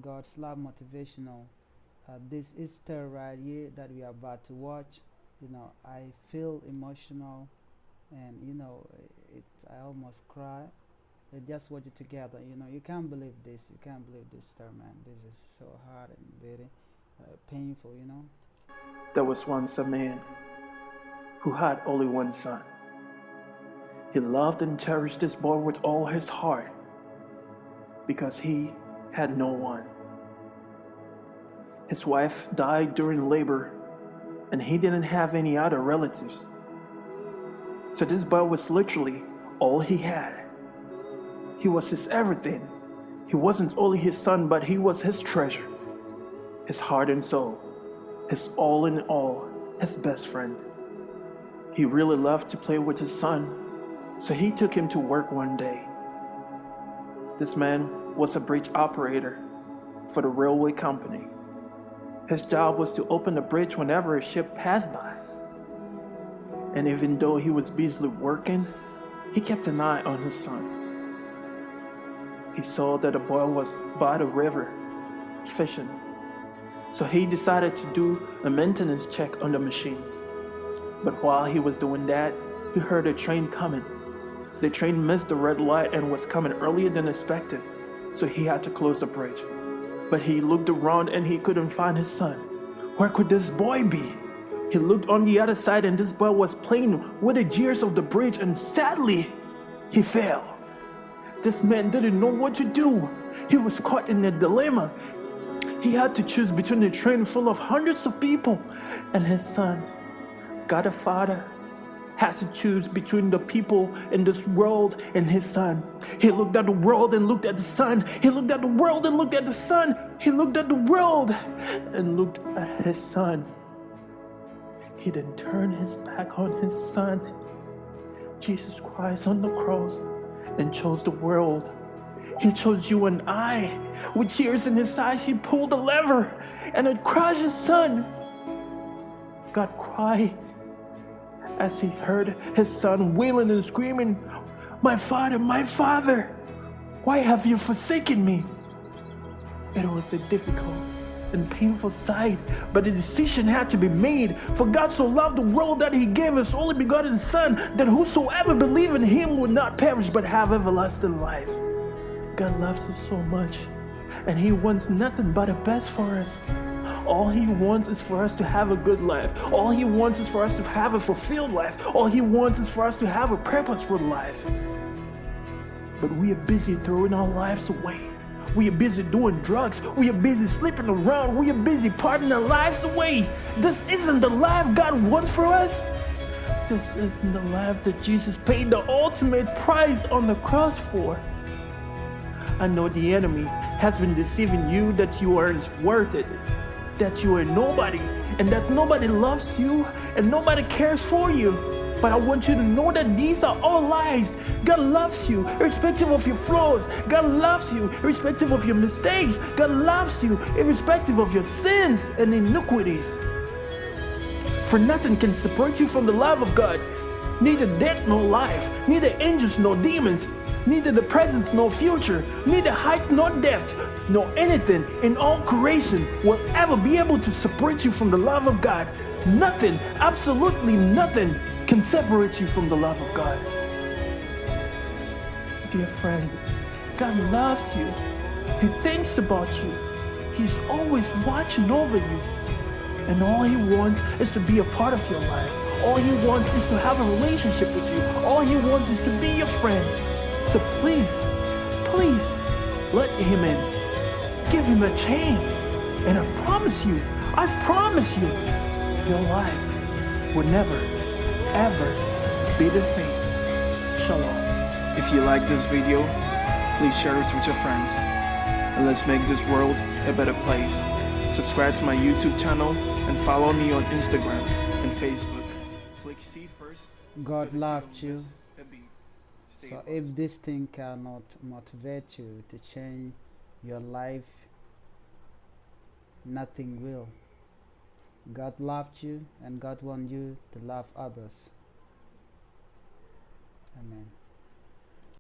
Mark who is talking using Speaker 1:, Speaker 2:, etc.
Speaker 1: God's Love Motivational. This Easter right here that we are about to watch, I feel emotional, and I almost cry. Let's just watch it together. You can't believe this. You can't believe this, star man. This is so hard and very painful.
Speaker 2: There was once a man who had only one son. He loved and cherished this boy with all his heart because he had no one. His wife died during labor, and he didn't have any other relatives. So this boy was literally all he had. He was his everything. He wasn't only his son, but he was his treasure, his heart and soul, his all in all, his best friend. He really loved to play with his son, so he took him to work one day. This man was a bridge operator for the railway company. His job was to open the bridge whenever a ship passed by. And even though he was busily working, he kept an eye on his son. He saw that the boy was by the river fishing, so he decided to do a maintenance check on the machines. But while he was doing that, he heard a train coming. The train missed the red light and was coming earlier than expected, so he had to close the bridge. But he looked around and he couldn't find his son. Where could this boy be? He looked on the other side and this boy was playing with the gears of the bridge, and sadly, he fell. This man didn't know what to do. He was caught in a dilemma. He had to choose between a train full of hundreds of people and his son. God the Father has to choose between the people in this world and his son. He looked at the world and looked at the son. He looked at the world and looked at the son. He looked at the world and looked at his son. He didn't turn his back on his son, Jesus Christ, on the cross, and chose the world. He chose you and I. With tears in his eyes, he pulled the lever and it crushed his son. God cried as he heard his son wailing and screaming, my father, why have you forsaken me?" It was a difficult and painful sight, but a decision had to be made. For God so loved the world that he gave his only begotten Son, that whosoever believe in him would not perish but have everlasting life. God loves us so much, and he wants nothing but the best for us. All he wants is for us to have a good life. All he wants is for us to have a fulfilled life. All he wants is for us to have a purposeful life. But we are busy throwing our lives away. We are busy doing drugs. We are busy sleeping around. We are busy partying our lives away. This isn't the life God wants for us. This isn't the life that Jesus paid the ultimate price on the cross for. I know the enemy has been deceiving you that you aren't worth it, that you are nobody, and that nobody loves you and nobody cares for you. But I want you to know that these are all lies. God loves you irrespective of your flaws. God loves you irrespective of your mistakes. God loves you irrespective of your sins and iniquities. For nothing can separate you from the love of God. Neither death nor life, neither angels nor demons, neither the present nor future, neither height nor depth, nor anything in all creation will ever be able to separate you from the love of God. Nothing, absolutely nothing, can separate you from the love of God. Dear friend, God loves you. He thinks about you. He's always watching over you. And all he wants is to be a part of your life. All he wants is to have a relationship with you. All he wants is to be your friend. So please, let him in. Give him a chance. And I promise you, your life will never, ever be the same. Shalom.
Speaker 3: If you like this video, please share it with your friends. And let's make this world a better place. Subscribe to my YouTube channel and follow me on Instagram and Facebook. Click see first.
Speaker 1: God
Speaker 3: so
Speaker 1: loved you.
Speaker 3: Stay
Speaker 1: So
Speaker 3: blessed.
Speaker 1: if this thing cannot motivate you to change your life, nothing will. God loved you, and God wants you to love others. Amen.